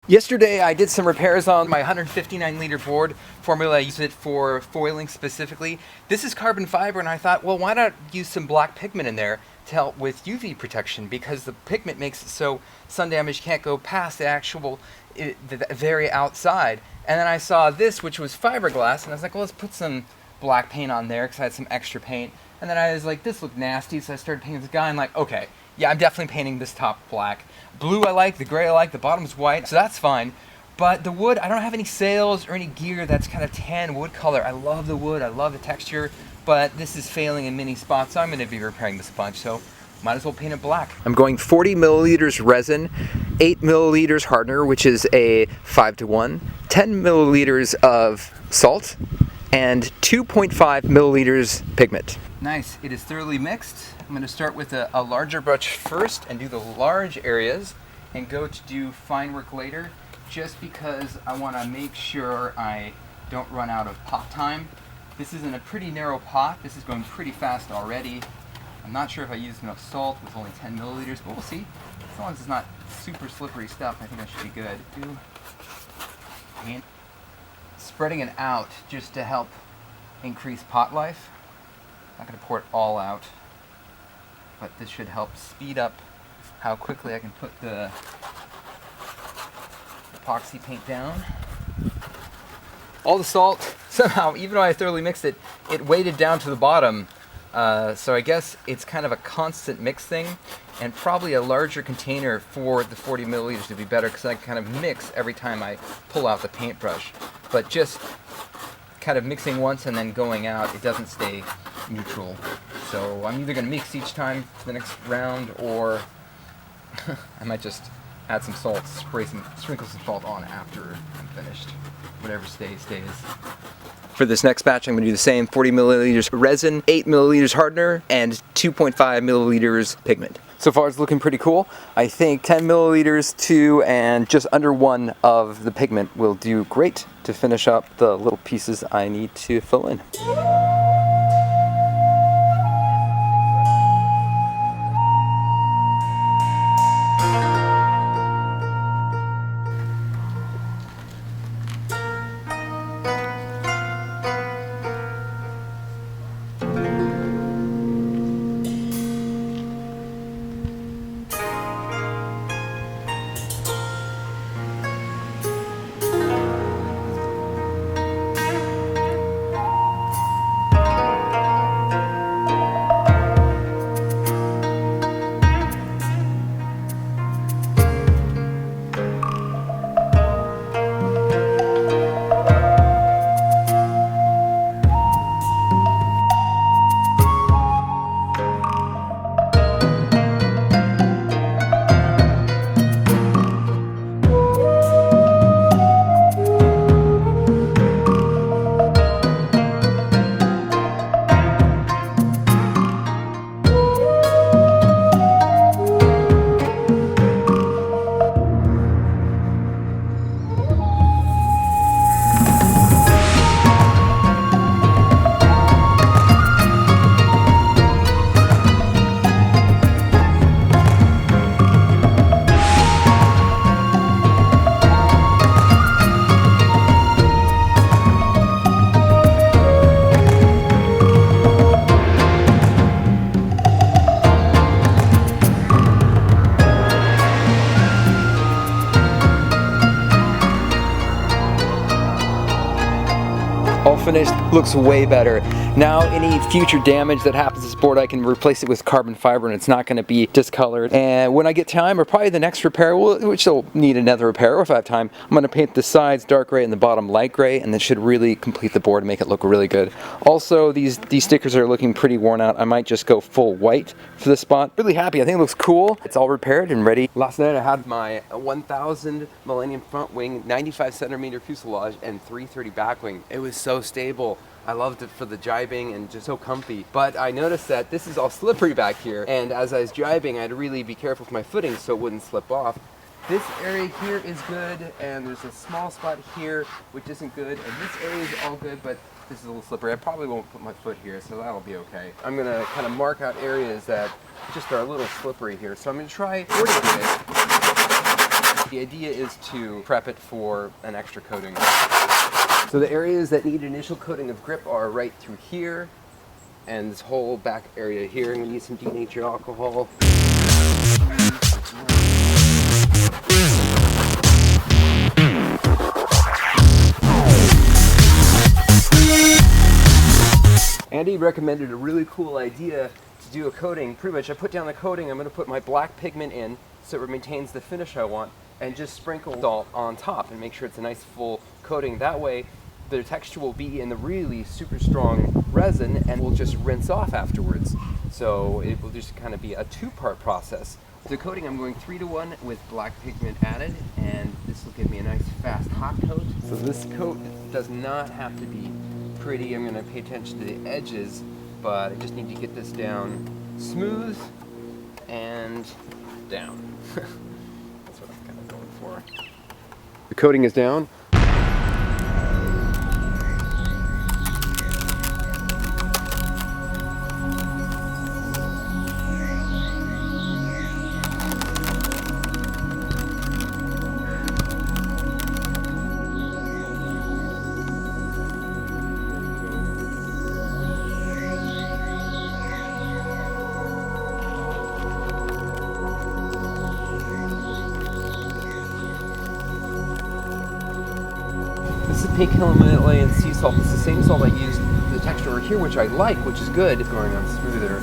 Yesterday I did some repairs on my 159 liter board formula. I use it for foiling specifically. This is carbon fiber, and I thought, well, why not use some black pigment in there to help with UV protection, because the pigment makes it so sun damage can't go past the very outside. And then I saw this, which was fiberglass, and I was like, well, let's put some black paint on there because I had some extra paint. And then I was like, this looked nasty, so I started painting this guy, and like, okay, yeah, I'm definitely painting this top black. Blue I like, the gray I like, the bottom's white, so that's fine. But the wood, I don't have any sails or any gear that's kind of tan wood color. I love the wood, I love the texture, but this is failing in many spots, so I'm going to be repairing this a bunch, so might as well paint it black. I'm going 40 milliliters resin, 8 milliliters hardener, which is a 5-to-1, 10 milliliters of salt, and 2.5 milliliters pigment. Nice, it is thoroughly mixed. I'm going to start with a larger brush first and do the large areas and go to do fine work later, just because I want to make sure I don't run out of pot time. This is in a pretty narrow pot. This is going pretty fast already. I'm not sure if I used enough salt with only 10 milliliters, but we'll see. As long as it's not super slippery stuff, I think I should be good. And spreading it out just to help increase pot life. I'm not going to pour it all out, but this should help speed up how quickly I can put the epoxy paint down. All the salt, somehow, even though I thoroughly mixed it, it weighted down to the bottom. So I guess it's kind of a constant mix thing, and probably a larger container for the 40 milliliters would be better, because I can kind of mix every time I pull out the paintbrush. But just kind of mixing once and then going out, it doesn't stay neutral. So I'm either going to mix each time for the next round, or I might just add some salt, sprinkle some salt on after I'm finished. Whatever stays. For this next batch, I'm going to do the same: 40 milliliters resin, 8 milliliters hardener, and 2.5 milliliters pigment. So far it's looking pretty cool. I think 10 milliliters, 2, and just under 1 of the pigment will do great to finish up the little pieces I need to fill in. All finished, looks way better. Now any future damage that happens to this board, I can replace it with carbon fiber and it's not going to be discolored. And when I get time, or probably the next repair, which will need another repair, or if I have time, I'm going to paint the sides dark gray and the bottom light gray, and that should really complete the board and make it look really good. Also, these stickers are looking pretty worn out. I might just go full white for this spot. Really happy, I think it looks cool. It's all repaired and ready. Last night I had my 1000 Millennium front wing, 95 centimeter fuselage, and 330 back wing. It was so stable. I loved it for the jibing and just so comfy. But I noticed that this is all slippery back here, and as I was jibing, I had to really be careful with my footing so it wouldn't slip off. This area here is good, and there's a small spot here which isn't good, and this area is all good, but this is a little slippery. I probably won't put my foot here, so that'll be okay. I'm gonna kind of mark out areas that just are a little slippery here, so I'm gonna try 40 grit. The idea is to prep it for an extra coating. So the areas that need initial coating of grip are right through here, and this whole back area here. I'm going to use some denatured alcohol. Andy recommended a really cool idea to do a coating. Pretty much I put down the coating, I'm going to put my black pigment in so it maintains the finish I want, and just sprinkle salt on top and make sure it's a nice full coating. That way the texture will be in the really super strong resin and will just rinse off afterwards. So it will just kind of be a two-part process. The coating, I'm going 3-to-1 with black pigment added, and this will give me a nice fast hot coat. So this coat does not have to be pretty. I'm going to pay attention to the edges, but I just need to get this down smooth and down. That's what I'm kind of going for. The coating is down. This is pink Himalayan sea salt. It's the same salt I used the texture over here, which I like, which is good. It's going on smoother,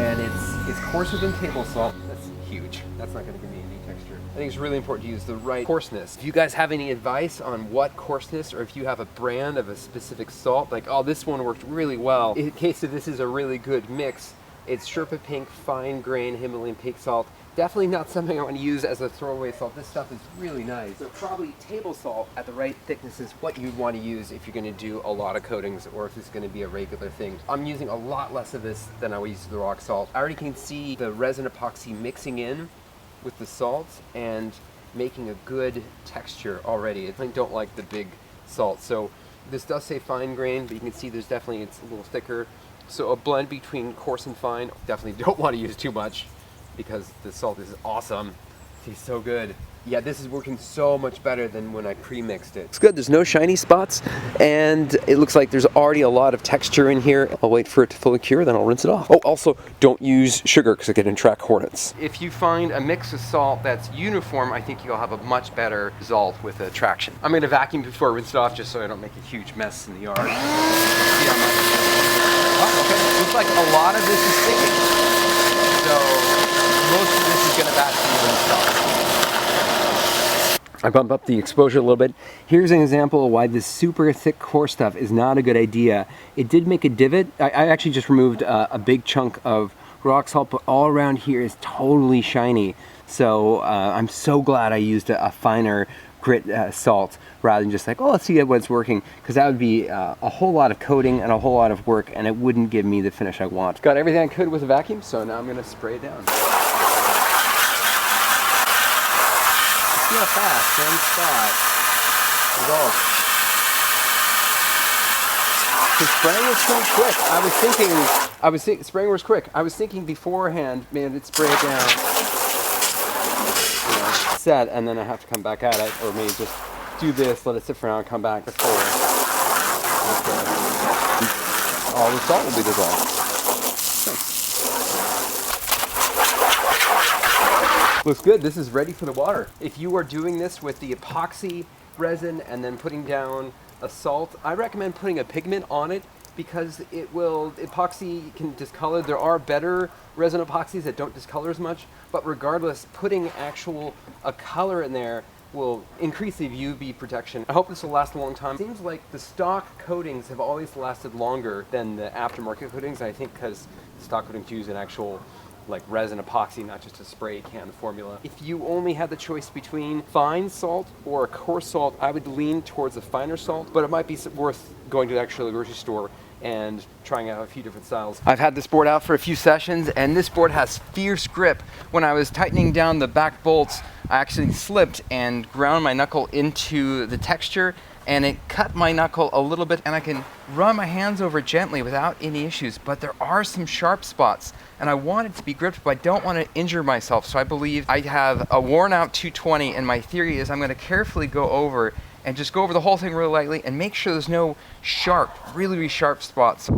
and it's coarser than table salt. That's huge. That's not going to give me any texture. I think it's really important to use the right coarseness. If you guys have any advice on what coarseness, or if you have a brand of a specific salt, like, oh, this one worked really well. In case of this is a really good mix, it's Sherpa Pink fine grain Himalayan pink salt. Definitely not something I want to use as a throwaway salt. This stuff is really nice. So probably table salt at the right thickness is what you'd want to use if you're going to do a lot of coatings, or if it's going to be a regular thing. I'm using a lot less of this than I would use the rock salt. I already can see the resin epoxy mixing in with the salt and making a good texture already. I definitely don't like the big salt. So this does say fine grain, but you can see there's definitely, it's a little thicker. So a blend between coarse and fine. Definitely don't want to use too much, because the salt is awesome. It tastes so good. Yeah, this is working so much better than when I pre-mixed it. It's good, there's no shiny spots, and it looks like there's already a lot of texture in here. I'll wait for it to fully cure, then I'll rinse it off. Oh, also, don't use sugar because it can attract hornets. If you find a mix of salt that's uniform, I think you'll have a much better result with the traction. I'm gonna vacuum before I rinse it off, just so I don't make a huge mess in the yard. Oh, okay. Looks like a lot of this is sticking. So most of this is going to vacuum rinsed off. I bump up the exposure a little bit. Here's an example of why this super thick coarse stuff is not a good idea. It did make a divot. I actually just removed a big chunk of rock salt, but all around here is totally shiny. So I'm so glad I used a finer grit salt rather than just like, oh, let's see what's working, because that would be a whole lot of coating and a whole lot of work, and it wouldn't give me the finish I want. Got everything I could with a vacuum, so now I'm going to spray it down. See how fast, one spot. The spraying was pretty quick. Spraying was quick. I was thinking beforehand, man, it'd spray it down. Set, and then I have to come back at it, or maybe just do this, let it sit for now, and come back before. Okay. All the salt will be dissolved. Thanks. Looks good. This is ready for the water. If you are doing this with the epoxy resin and then putting down a salt, I recommend putting a pigment on it, because epoxy can discolor. There are better resin epoxies that don't discolor as much, but regardless, putting a color in there will increase the UV protection. I hope this will last a long time. It seems like the stock coatings have always lasted longer than the aftermarket coatings, I think because stock coatings use an actual like resin epoxy, not just a spray can formula. If you only had the choice between fine salt or a coarse salt, I would lean towards a finer salt, but it might be worth going to the actual grocery store and trying out a few different styles. I've had this board out for a few sessions, and this board has fierce grip. When I was tightening down the back bolts, I actually slipped and ground my knuckle into the texture, and it cut my knuckle a little bit, and I can run my hands over it gently without any issues, but there are some sharp spots, and I want it to be gripped, but I don't want to injure myself, so I believe I have a worn out 220, and my theory is I'm going to carefully go over and just go over the whole thing really lightly and make sure there's no sharp, really sharp spots.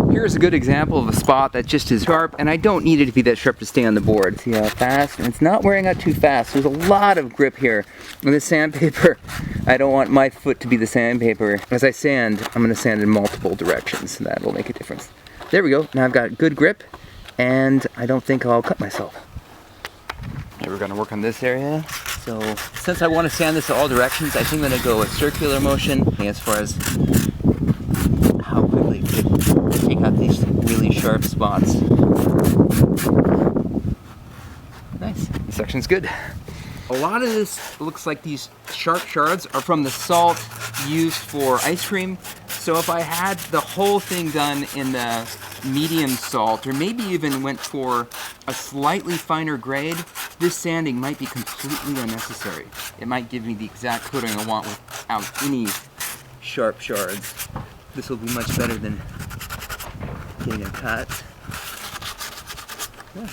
Here's a good example of a spot that just is sharp, and I don't need it to be that sharp to stay on the board. See how fast? And it's not wearing out too fast. There's a lot of grip here. With the sandpaper, I don't want my foot to be the sandpaper. As I sand, I'm going to sand in multiple directions, so that will make a difference. There we go. Now I've got good grip, and I don't think I'll cut myself. Okay, we're going to work on this area. So since I want to sand this in all directions, I think I'm going to go a circular motion as far as how quickly it could take out these really sharp spots. Nice. This section's good. A lot of this looks like these sharp shards are from the salt used for ice cream. So if I had the whole thing done in the medium salt, or maybe even went for a slightly finer grade, this sanding might be completely unnecessary. It might give me the exact coating I want without any sharp shards. This will be much better than getting a cut. Yeah.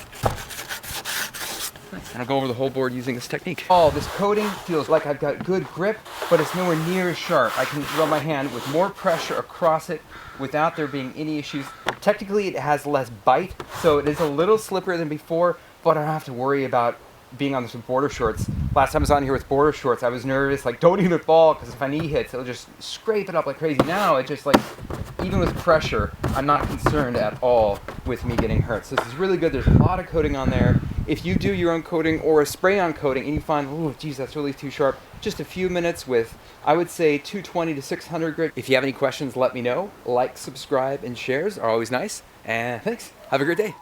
Nice. I'll go over the whole board using this technique. Oh, this coating feels like I've got good grip, but it's nowhere near as sharp. I can rub my hand with more pressure across it without there being any issues. Technically, it has less bite, so it is a little slipperier than before, but I don't have to worry about being on this with border shorts. Last time I was on here with border shorts, I was nervous, like, don't even fall, because if my knee hits, it'll just scrape it up like crazy. Now, it just, like, even with pressure, I'm not concerned at all with me getting hurt. So this is really good. There's a lot of coating on there. If you do your own coating or a spray-on coating and you find, oh, geez, that's really too sharp, just a few minutes with, I would say, 220 to 600 grit. If you have any questions, let me know. Like, subscribe, and shares are always nice. And thanks. Have a great day.